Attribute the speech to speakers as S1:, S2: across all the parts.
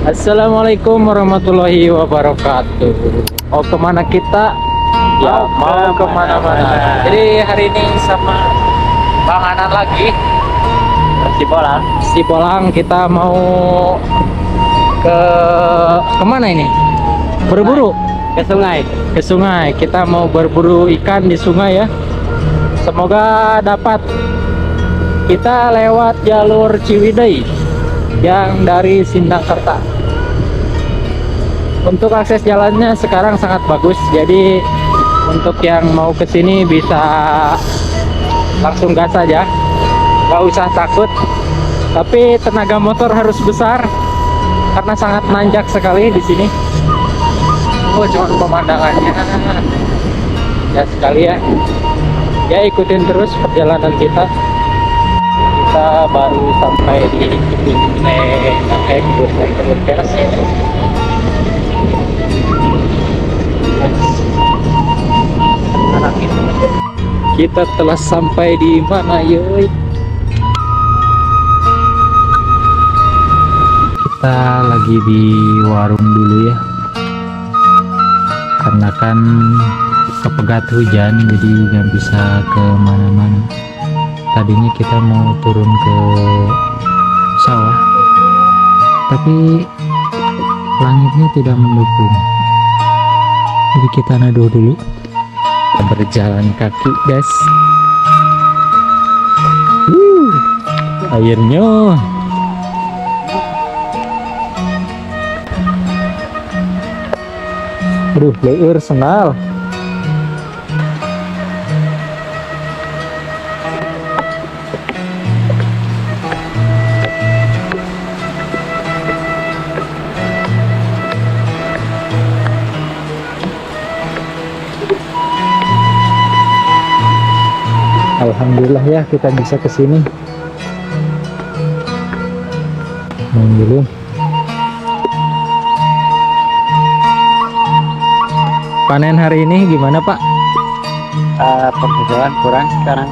S1: Assalamualaikum warahmatullahi wabarakatuh. Mau kemana kita? Ya mau kemana-mana. Jadi hari ini sama Bang Anan lagi si Bolang kita mau kemana ini? Berburu ke sungai. Kita mau berburu ikan di sungai ya. Semoga dapat. Kita lewat jalur Ciwidey yang dari Sindangkerta. Untuk akses jalannya sekarang sangat bagus, jadi untuk yang mau ke sini bisa langsung gas saja, nggak usah takut. Tapi tenaga motor harus besar karena sangat nanjak sekali di sini. Oh, cuma pemandangannya ya sekali ya. Ya ikutin terus perjalanan kita. Kita baru sampai di kebun teras ya. Kita telah sampai di mana yoi? Kita lagi di warung dulu ya, karena kan kepegat hujan jadi nggak bisa ke mana-mana. Tadinya kita mau turun ke sawah, tapi langitnya tidak mendukung, jadi kita neduh dulu. Berjalan kaki guys. Airnya aduh leur senal. Alhamdulillah ya kita bisa ke sini. Dulu. Panen hari ini gimana Pak?
S2: Penghijauan kurang sekarang.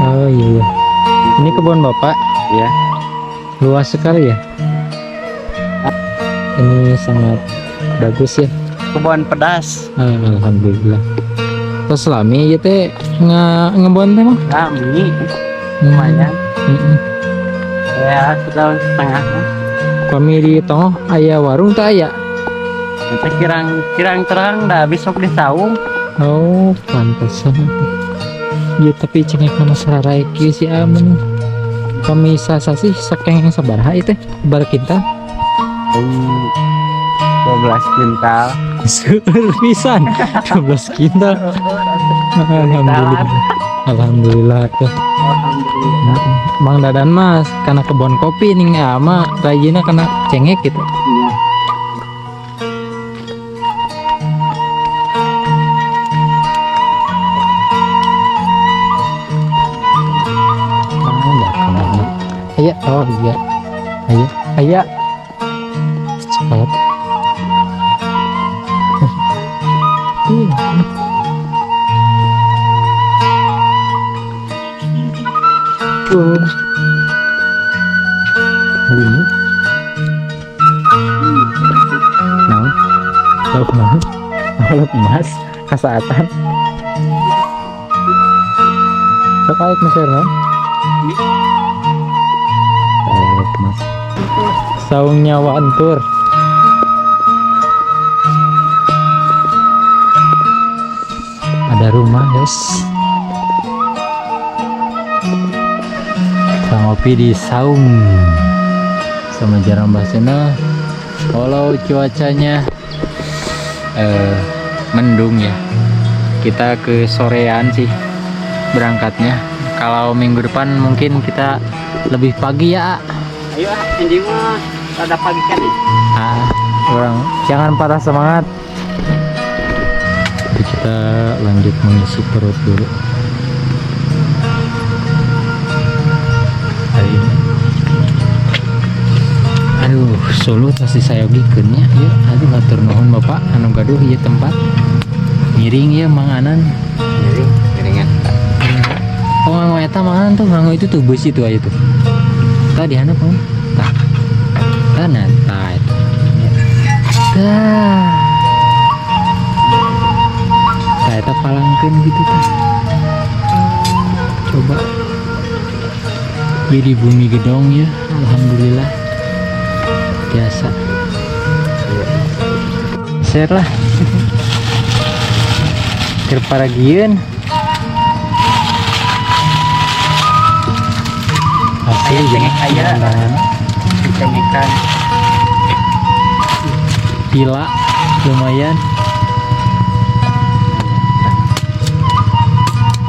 S1: Oh iya. Ini kebun Bapak?
S2: Ya.
S1: Luas sekali ya. Ini sangat bagus ya.
S2: Kebun pedas.
S1: Alhamdulillah. Terus selami ya teh ngebon teh mah?
S2: Kami lumayan. Ya setahun setengah.
S1: Kami di tengah ayah warung tak ayah.
S2: Nanti kirang terang dah besok di saung.
S1: Oh pantesan. Ya tapi cengek nama sararai kieu si amun. Kami sasa sih sakeng sabaraha ieu teh? Barakinta.
S2: 12 kintal.
S1: Pisan 12 kintal. Alhamdulillah. Alhamdulillah tuh.
S2: Alhamdulillah.
S1: Mang Dadan mas karena kebun kopi nih ama rajina kena cengek gitu.
S2: Iya.
S1: Ayah, oh iya, ayah, cepat. Ini, lauk emas, kasaatan. Sekait meserna. Mas. Saung nyawa antur. Ada rumah guys. Kita ngopi di saung sama jarang bahasanya. Walau cuacanya mendung ya, kita ke sorean sih berangkatnya. Kalau minggu depan mungkin kita lebih pagi ya.
S2: Ayo ini mah rada pagi kan nih.
S1: Orang jangan patah semangat. Jadi kita lanjut mengisi perut dulu. Hari ini. Aduh, Solo masih saya gikeunnya. Yuk, aduh matur nuhun Bapak anu gaduh ieu tempat. Miring ya Mang Anan.
S2: Miringan.
S1: Oh, mau eta Mang Anan tuh nganggo itu tuh bus itu aja tuh. Tadi handap Om. Tah. Kanan, tah. Jadi bumi gedong ya, alhamdulillah. Biasa. Share lah. Terparagian. Asli
S2: Cengek aya.
S1: pemandangan.
S2: Cengekan.
S1: Gila, lumayan.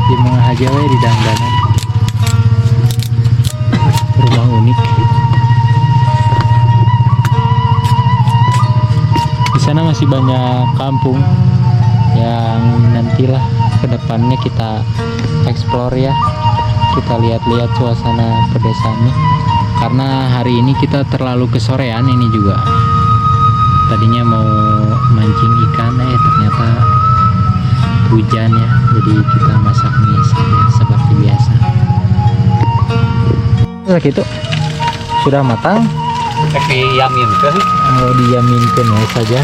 S1: Di Mang Haja we di Dangdanan. Rumah unik. Di sana masih banyak kampung yang nantilah kedepannya kita explore ya. Kita lihat-lihat suasana pedesanya. Karena hari ini kita terlalu kesorean ini juga. Tadinya mau mancing ikan, ternyata hujan ya. Jadi kita masak mie saja seperti biasa. Nah, gitu. Sudah matang.
S2: Tapi yamin ke.
S1: Mau diyaminkan ya saja.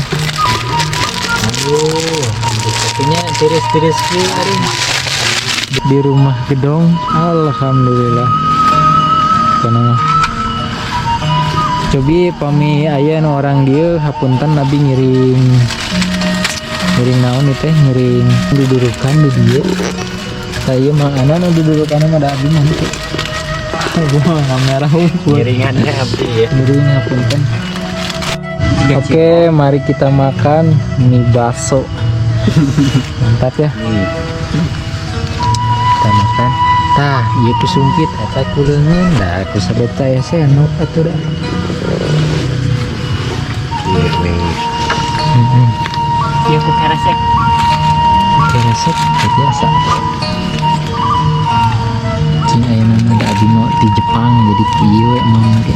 S1: Aduh, kopinya tiris-tiris di rumah gedong. Alhamdulillah. Karena cobi pami aya nu orang dia hapunten nabi ngiring naon teh ngiring dudurukan di dia. Saya mah anak nu dudurukan mah da abdi mah teh. Gua kamera
S2: Ngiringannya abdi ya.
S1: ngiring hapunten. Oke, mari kita makan mie bakso. Mantap ya. Kita makan. Tah, ieu ku sumpit eta kuleungeun da ku sabet aya senok atuh da.
S2: Iya ku keresek.
S1: Oke, resep biasa. Cing ayeuna da abdi mah di Jepang jadi kieu we emang ge.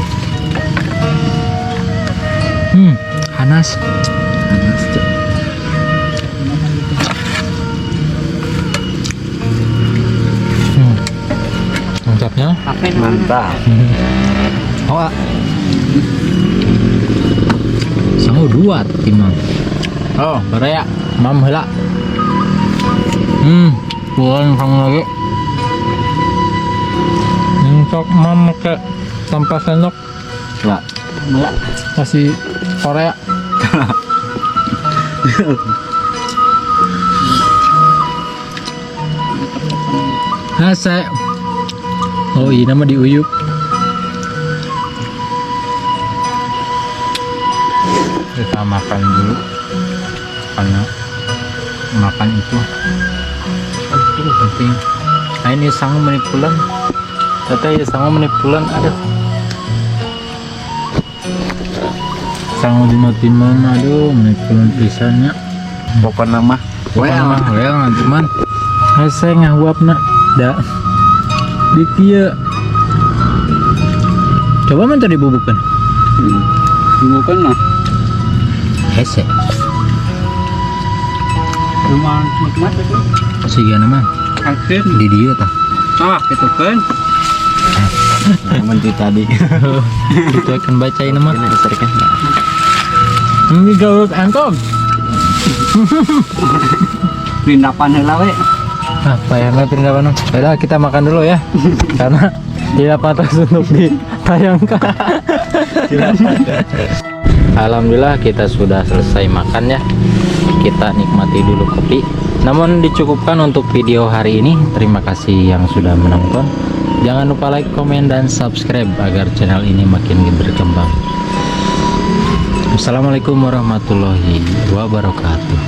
S1: Panas. Panas, Cuk. Mantapnya.
S2: Mantap.
S1: Oh, sangu dua timang. Oh, baraya, mam heula. Pulang sang lagi. Sok mam ke tanpa sendok.
S2: Lah.
S1: Masih Korea. Saya. Oh ini nama diuyuk. Kita makan dulu karena makan itu penting. Nah ini sangu menipulan. Tata ya sangu menipulan ada. Sangu dina timan aduh menipulan pisannya.
S2: Pokoknya mah.
S1: Well nanti man. Saya ngahuapna da. Di kia. Coba man tadi bubukan.
S2: Bukan mah.
S1: Hese.
S2: Rumah nikmat itu.
S1: Sigana mah
S2: Akhir.
S1: di dia tah.
S2: Gitu kan.
S3: Menteri tadi.
S1: Itu akan bacain nama.
S3: Ini kan.
S1: Ini gaul angkong.
S2: Pindapan heula we.
S1: Apa yang nggak pindah mana? Yaudah kita makan dulu ya. Karena tidak pantas untuk ditayangkan. Alhamdulillah kita sudah selesai makan ya. Kita nikmati dulu kopi. Namun dicukupkan untuk video hari ini. Terima kasih yang sudah menonton. Jangan lupa like, komen, dan subscribe agar channel ini makin berkembang. Assalamualaikum warahmatullahi wabarakatuh.